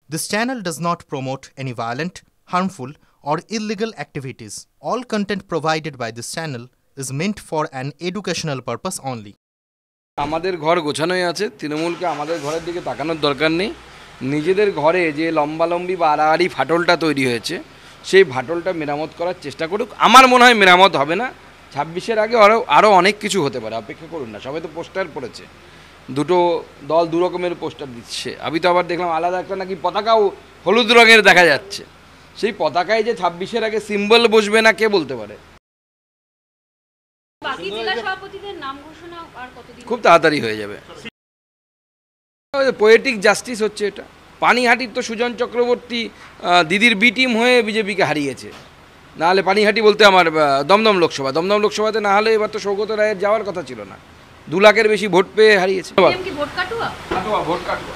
This channel does not promote any violent, harmful, or illegal activities. All content provided by this channel is meant for an educational purpose only. আমাদের ঘর গোছানোই আছে, তৃণমূলকে আমাদের ঘরের দিকে তাকানোর দরকার নেই। নিজেদের ঘরে যে লম্বালম্বি বা আড়াআড়ি ফাটলটা তৈরি হয়েছে সেই ফাটলটা মেরামত করার চেষ্টা করুক। আমার মনে হয় মেরামত হবে না, 26-এর আগে আরও অনেক কিছু হতে পারে, অপেক্ষা করুন না। সবাই তো পোস্টার পড়েছে, দুটো দল দু রকমের পোস্টার দিচ্ছে। আমি তো আবার দেখলাম আলাদা একটা নাকি পতাকাও হলুদ রঙের দেখা যাচ্ছে। সেই পতাকায় যে 26-এর আগে সিম্বল বসবে না কে বলতে পারে। বাকি জেলা সভাপতিদের নাম ঘোষণা আর কতদিন? খুব তাড়াতাড়ি হয়ে যাবে। পোয়েটিক জাস্টিস হচ্ছে এটা। পানিহাটির তো সুজন চক্রবর্তী দিদির বি টিম হয়ে বিজেপিকে হারিয়েছে। নাহলে পানিহাটি বলতে আমার দমদম লোকসভাতে না হলে এবার তো সৌগত রায়ের যাওয়ার কথা ছিল না। 2 লাখের বেশি ভোট পেয়ে হারিয়েছে। ভোট কাটুয়া। ভোট কাটুয়া।